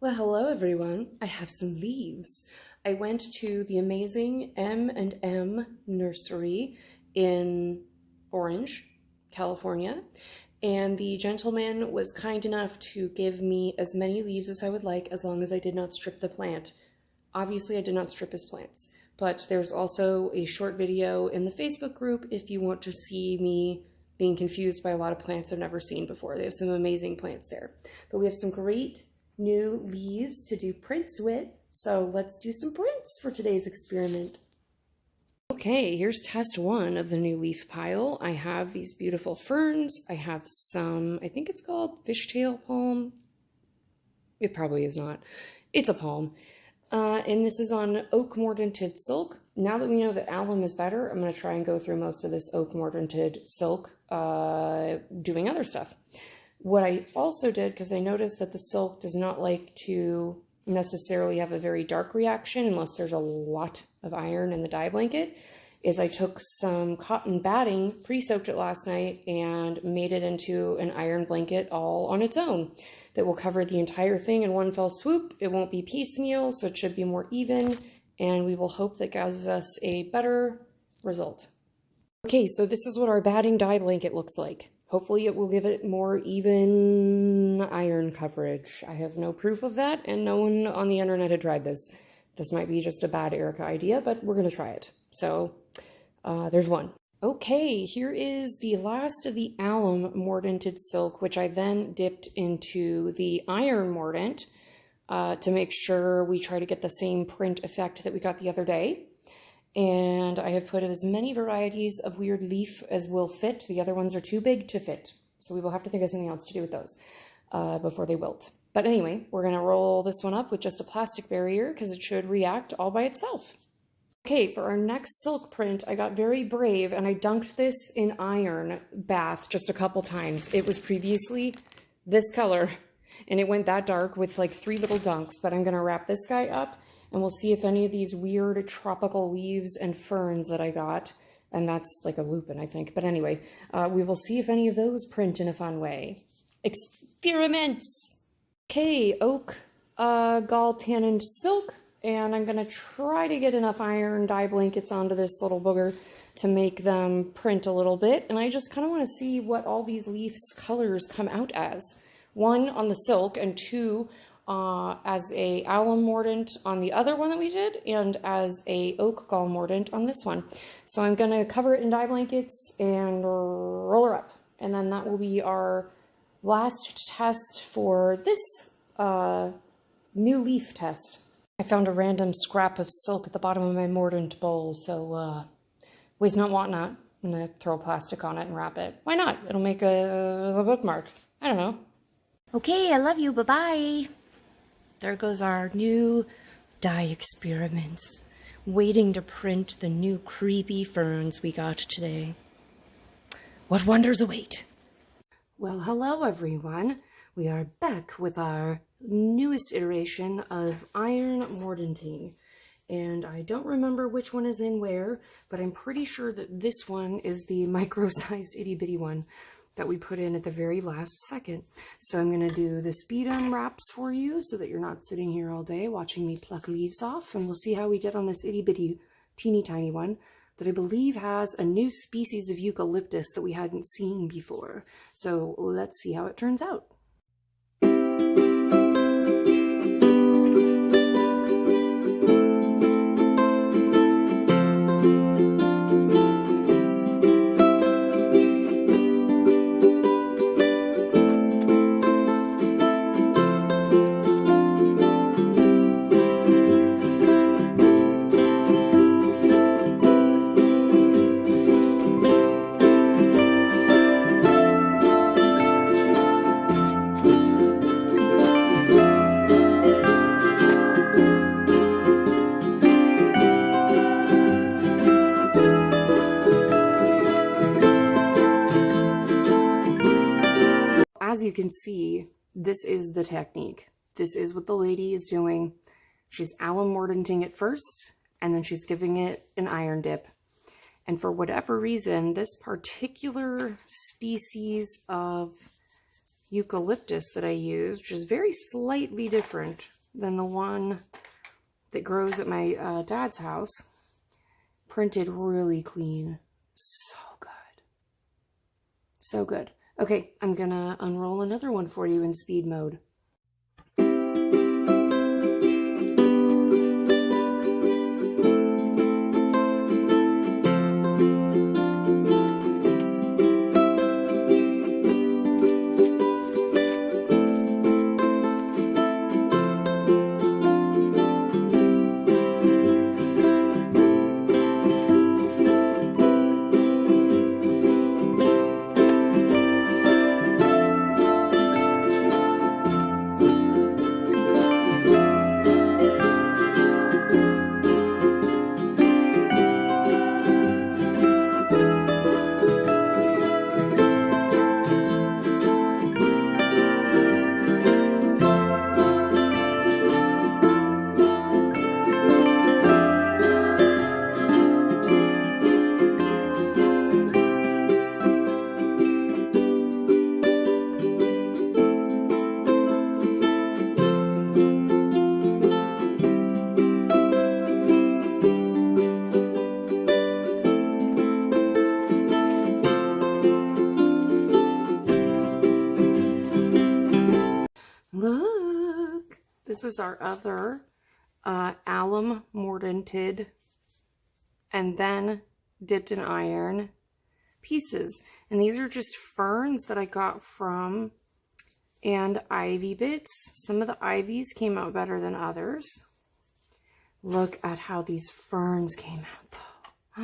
Well, hello everyone. I have some leaves. I went to the amazing M&M Nursery in Orange, California, and the gentleman was kind enough to give me as many leaves as I would like as long as I did not strip the plant. Obviously, I did not strip his plants, but there's also a short video in the Facebook group if you want to see me being confused by a lot of plants I've never seen before. They have some amazing plants there. But we have some great new leaves to do prints with, so let's do some prints for today's experiment. Okay, here's test one of the new leaf pile. I have these beautiful ferns. I have some, I think it's called fishtail palm. It probably is not. It's a palm. And this is on oak mordanted silk. Now that we know that alum is better, I'm going to try and go through most of this oak mordanted silk doing other stuff. What I also did, because I noticed that the silk does not like to necessarily have a very dark reaction unless there's a lot of iron in the dye blanket, is I took some cotton batting, pre-soaked it last night, and made it into an iron blanket all on its own that will cover the entire thing in one fell swoop. It won't be piecemeal, so it should be more even, and we will hope that gives us a better result. Okay, so this is what our batting dye blanket looks like. Hopefully it will give it more even iron coverage. I have no proof of that, and no one on the internet had tried this. This might be just a bad Erica idea, but we're going to try it. So there's one. Okay, here is the last of the alum mordanted silk, which I then dipped into the iron mordant to make sure we try to get the same print effect that we got the other day. And I have put as many varieties of weird leaf as will fit. The other ones are too big to fit, so we will have to think of something else to do with those before they wilt. But anyway, we're going to roll this one up with just a plastic barrier because it should react all by itself. Okay, for our next silk print, I got very brave and I dunked this in iron bath just a couple times. It was previously this color and it went that dark with like 3 little dunks, but I'm going to wrap this guy up. And we'll see if any of these weird tropical leaves and ferns that I got, and that's like a lupin, I think. But anyway, we will see if any of those print in a fun way. Experiments! Okay, oak gall tanned silk, and I'm going to try to get enough iron dye blankets onto this little booger to make them print a little bit. And I just kind of want to see what all these leaves colors come out as. 1 on the silk, and 2 as a alum mordant on the other one that we did, and as a oak gall mordant on this one. So I'm going to cover it in dye blankets and roll her up. And then that will be our last test for this new leaf test. I found a random scrap of silk at the bottom of my mordant bowl, so waste not, want not. I'm going to throw plastic on it and wrap it. Why not? It'll make a bookmark. I don't know. Okay, I love you. Bye-bye. There goes our new dye experiments, waiting to print the new creepy ferns we got today. What wonders await? Well, hello everyone. We are back with our newest iteration of iron mordanting. And I don't remember which one is in where, but I'm pretty sure that this one is the micro-sized itty-bitty one that we put in at the very last second. So I'm going to do the speed unwraps for you so that you're not sitting here all day watching me pluck leaves off, and we'll see how we did on this itty bitty teeny tiny one that I believe has a new species of eucalyptus that we hadn't seen before. So let's see how it turns out. As you can see, this is the technique. This is what the lady is doing. She's alum mordanting it first, and then she's giving it an iron dip. And for whatever reason, this particular species of eucalyptus that I use, which is very slightly different than the one that grows at my dad's house. Printed really clean. So good. So good. Okay, I'm gonna unroll another one for you in speed mode. Look, this is our other alum mordanted and then dipped in iron pieces. And these are just ferns that I got from and ivy bits. Some of the ivies came out better than others. Look at how these ferns came out though.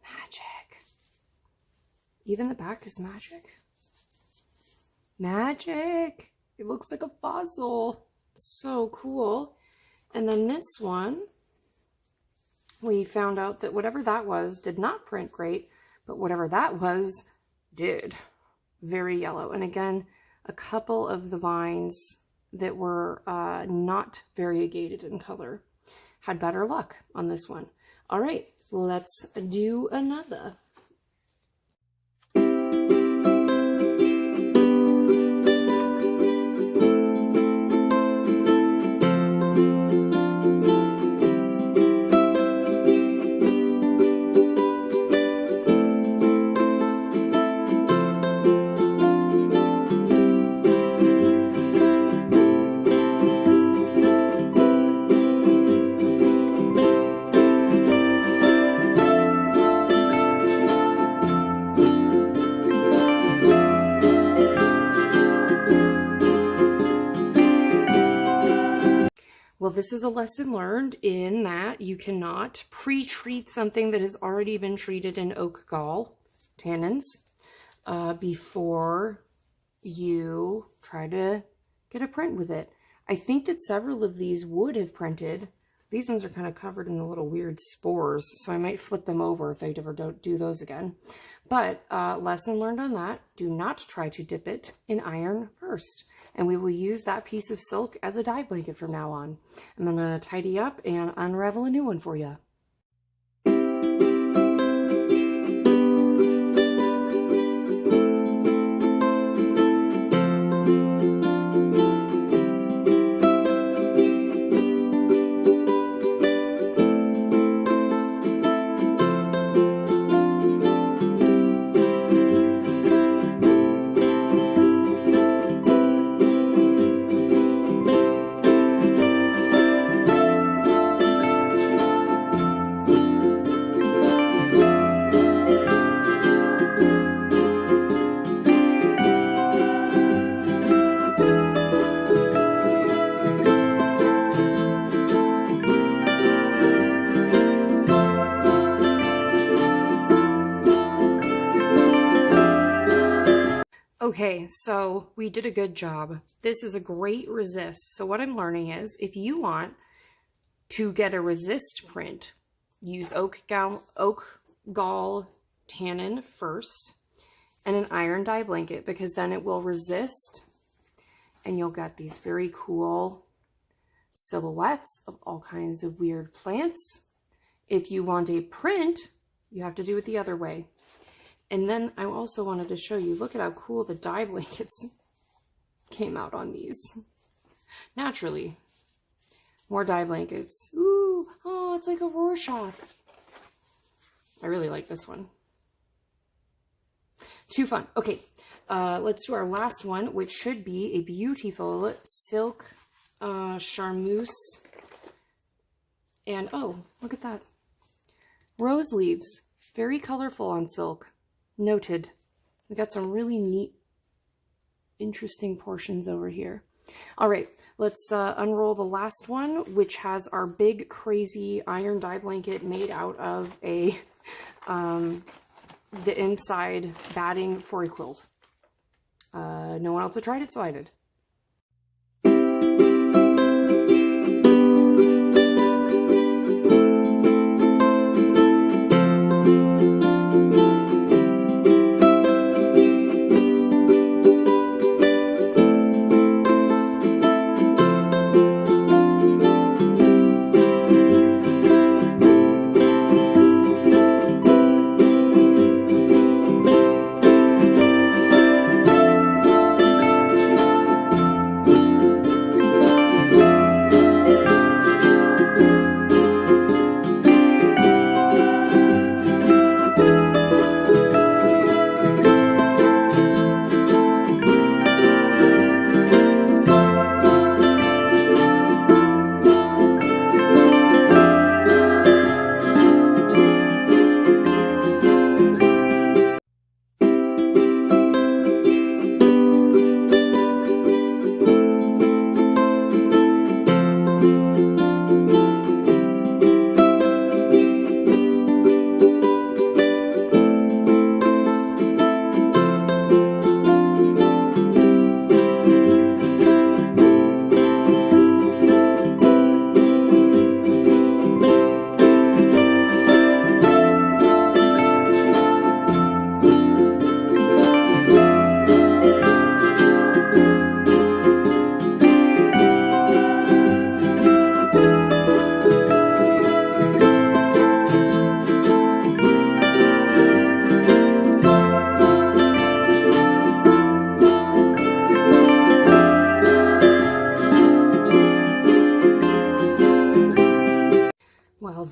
Magic. Even the back is magic. Magic! It looks like a fossil. So cool. And then this one, we found out that whatever that was did not print great, but whatever that was did. Very yellow. And again, a couple of the vines that were not variegated in color had better luck on this one. All right, let's do another. Well, this is a lesson learned in that you cannot pre-treat something that has already been treated in oak gall tannins before you try to get a print with it. I think that several of these would have printed. These ones are kind of covered in the little weird spores, so I might flip them over if I ever don't do those again. But lesson learned on that, do not try to dip it in iron first. And we will use that piece of silk as a dye blanket from now on. I'm going to tidy up and unravel a new one for you. Okay, so we did a good job. This is a great resist. So what I'm learning is if you want to get a resist print, use oak gall tannin first and an iron dye blanket, because then it will resist and you'll get these very cool silhouettes of all kinds of weird plants. If you want a print, you have to do it the other way. And then I also wanted to show you, look at how cool the dye blankets came out on these. Naturally. More dye blankets. Ooh, oh, it's like a Rorschach. I really like this one. Too fun. Okay, let's do our last one, which should be a beautiful silk charmeuse. And oh, look at that. Rose leaves. Very colorful on silk. Noted. We got some really neat, interesting portions over here. All right, let's unroll the last one, which has our big, crazy iron dye blanket made out of a the inside batting for a quilt. No one else had tried it, so I did.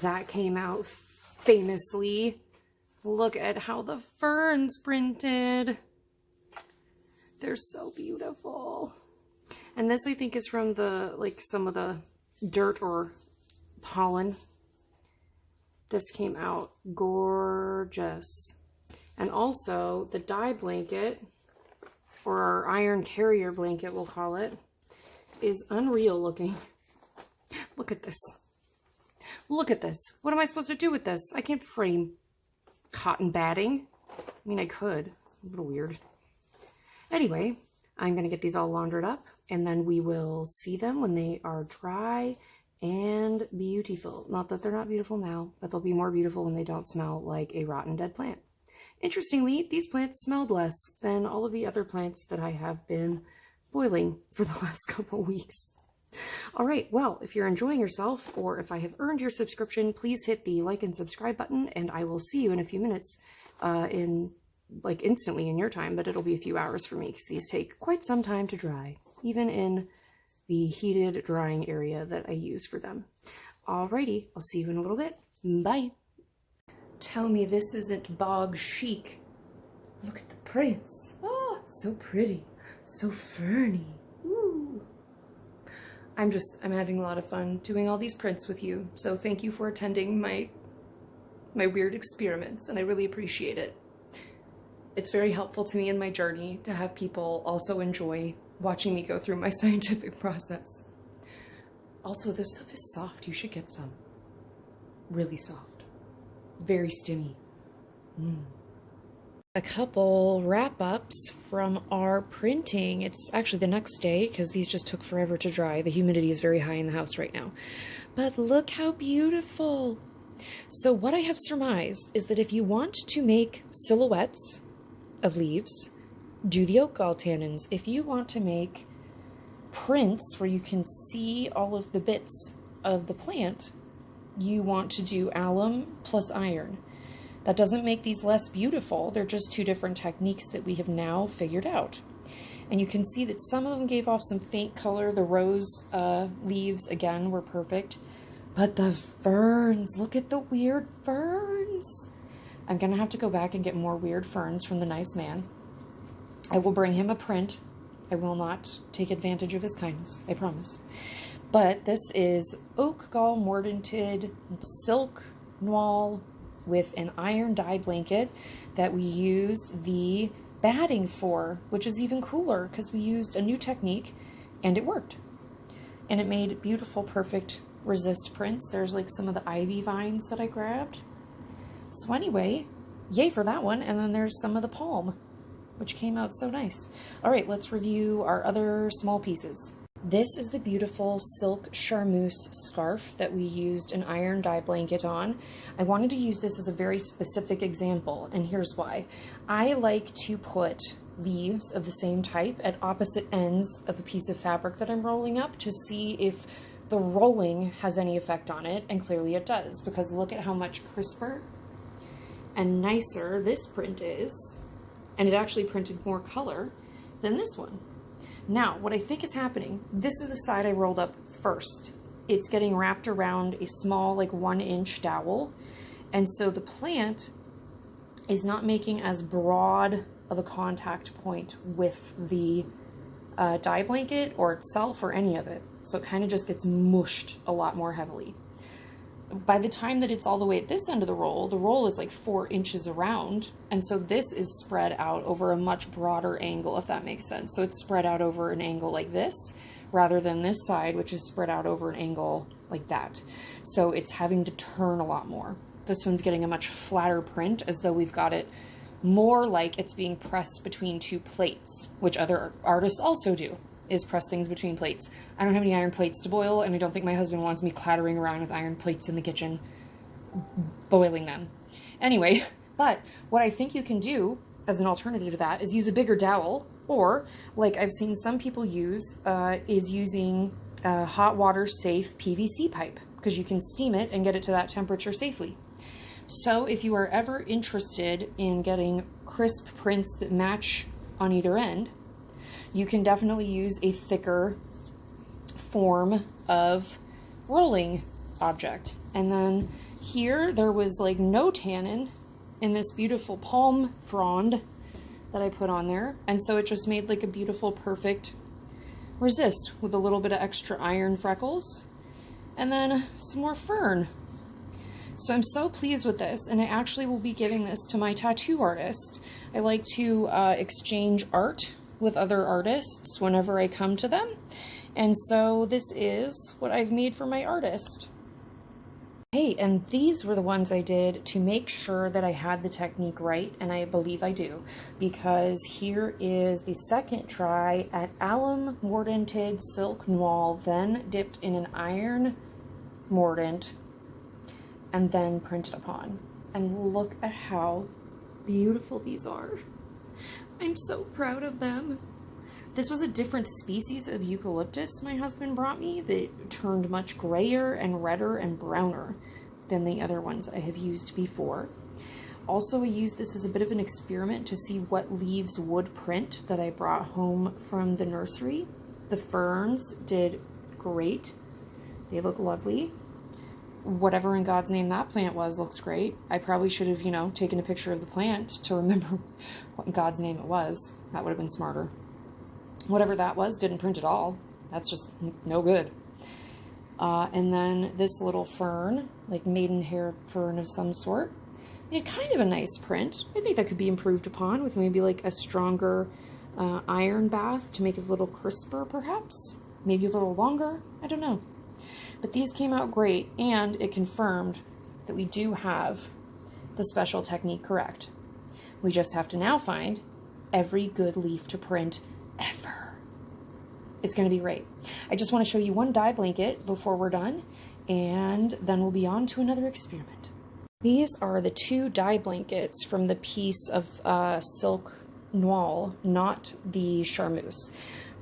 That came out famously. Look at how the ferns printed. They're so beautiful. And this, I think, is from the, like, some of the dirt or pollen. This came out gorgeous. And also the dye blanket, or our iron carrier blanket, we'll call it, is unreal looking. Look at this. Look at this. What am I supposed to do with this? I can't frame cotton batting. I mean, I could. A little weird. Anyway, I'm going to get these all laundered up, and then we will see them when they are dry and beautiful. Not that they're not beautiful now, but they'll be more beautiful when they don't smell like a rotten dead plant. Interestingly, these plants smelled less than all of the other plants that I have been boiling for the last couple weeks. All right, well, if you're enjoying yourself, or if I have earned your subscription, please hit the like and subscribe button, and I will see you in a few minutes, instantly in your time, but it'll be a few hours for me because these take quite some time to dry, even in the heated drying area that I use for them. Alrighty, I'll see you in a little bit. Bye. Tell me this isn't bog chic. Look at the prints. Oh, so pretty, so ferny. Ooh. I'm having a lot of fun doing all these prints with you, so thank you for attending my weird experiments, and I really appreciate it. It's very helpful to me in my journey to have people also enjoy watching me go through my scientific process. Also, this stuff is soft. You should get some. Really soft. Very stimmy. A couple wrap-ups from our printing. It's actually the next day because these just took forever to dry. The humidity is very high in the house right now. But look how beautiful. So what I have surmised is that if you want to make silhouettes of leaves, do the oak gall tannins. If you want to make prints where you can see all of the bits of the plant, you want to do alum plus iron. That doesn't make these less beautiful. They're just two different techniques that we have now figured out. And you can see that some of them gave off some faint color. The rose leaves, again, were perfect. But the ferns, look at the weird ferns. I'm going to have to go back and get more weird ferns from the nice man. I will bring him a print. I will not take advantage of his kindness, I promise. But this is oak gall mordanted silk noir with an iron dye blanket that we used the batting for, which is even cooler because we used a new technique and it worked. And it made beautiful, perfect resist prints. There's like some of the ivy vines that I grabbed. So anyway, yay for that one. And then there's some of the palm, which came out so nice. All right, let's review our other small pieces. This is the beautiful silk charmeuse scarf that we used an iron dye blanket on. I wanted to use this as a very specific example, and here's why. I like to put leaves of the same type at opposite ends of a piece of fabric that I'm rolling up to see if the rolling has any effect on it, and clearly it does, because look at how much crisper and nicer this print is, and it actually printed more color than this one. Now, what I think is happening, this is the side I rolled up first. It's getting wrapped around a small, like 1-inch dowel. And so the plant is not making as broad of a contact point with the dye blanket or itself or any of it. So it kind of just gets mushed a lot more heavily. By the time that it's all the way at this end of the roll is like 4 inches around. And so this is spread out over a much broader angle, if that makes sense. So it's spread out over an angle like this, rather than this side, which is spread out over an angle like that. So it's having to turn a lot more. This one's getting a much flatter print, as though we've got it more like it's being pressed between two plates, which other artists also do, is press things between plates. I don't have any iron plates to boil, and I don't think my husband wants me clattering around with iron plates in the kitchen, boiling them. Anyway, but what I think you can do as an alternative to that is use a bigger dowel, or like I've seen some people use, is using a hot water safe PVC pipe, because you can steam it and get it to that temperature safely. So if you are ever interested in getting crisp prints that match on either end, you can definitely use a thicker form of rolling object. And then here there was like no tannin in this beautiful palm frond that I put on there. And so it just made like a beautiful, perfect resist with a little bit of extra iron freckles and then some more fern. So I'm so pleased with this, and I actually will be giving this to my tattoo artist. I like to exchange art with other artists whenever I come to them. And so this is what I've made for my artist. Hey, and these were the ones I did to make sure that I had the technique right, and I believe I do, because here is the second try at alum mordanted silk noir, then dipped in an iron mordant, and then printed upon. And look at how beautiful these are. I'm so proud of them. This was a different species of eucalyptus my husband brought me that turned much grayer and redder and browner than the other ones I have used before. Also, I used this as a bit of an experiment to see what leaves would print that I brought home from the nursery. The ferns did great. They look lovely. Whatever in God's name that plant was looks great. I probably should have, taken a picture of the plant to remember what in God's name it was. That would have been smarter. Whatever that was didn't print at all. That's just no good. And then this little fern, like maidenhair fern of some sort, made kind of a nice print. I think that could be improved upon with maybe like a stronger iron bath to make it a little crisper perhaps. Maybe a little longer. I don't know. But these came out great, and it confirmed that we do have the special technique correct. We just have to now find every good leaf to print ever. It's going to be great. I just want to show you one dye blanket before we're done, and then we'll be on to another experiment. These are the two dye blankets from the piece of silk noir, not the charmeuse.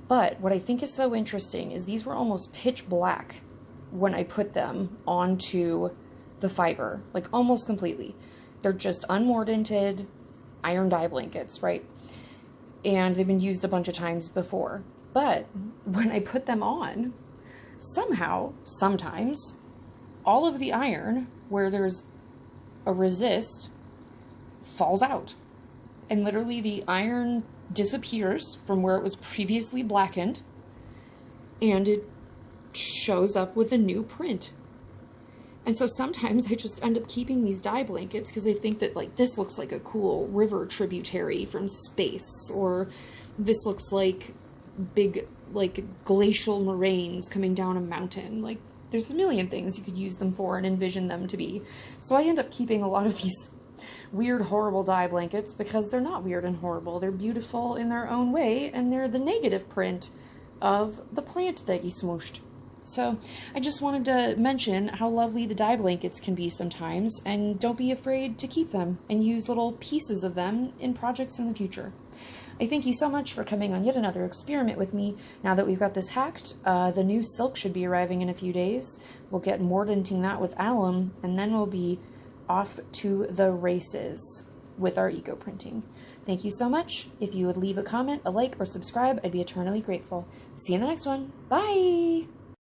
But what I think is so interesting is these were almost pitch black when I put them onto the fiber, like almost completely. They're just unmordanted iron dye blankets, right? And they've been used a bunch of times before. But when I put them on, somehow, sometimes, all of the iron where there's a resist falls out. And literally the iron disappears from where it was previously blackened, and it shows up with a new print. And so sometimes I just end up keeping these dye blankets because I think that, like, this looks like a cool river tributary from space, or this looks like big, like, glacial moraines coming down a mountain. Like, there's a million things you could use them for and envision them to be. So I end up keeping a lot of these weird, horrible dye blankets because they're not weird and horrible. They're beautiful in their own way, and they're the negative print of the plant that you smooshed. So I just wanted to mention how lovely the dye blankets can be sometimes, and don't be afraid to keep them and use little pieces of them in projects in the future. I thank you so much for coming on yet another experiment with me. Now that we've got this hacked, the new silk should be arriving in a few days. We'll get mordanting that with alum, and then we'll be off to the races with our eco printing. Thank you so much. If you would leave a comment, a like, or subscribe, I'd be eternally grateful. See you in the next one. Bye!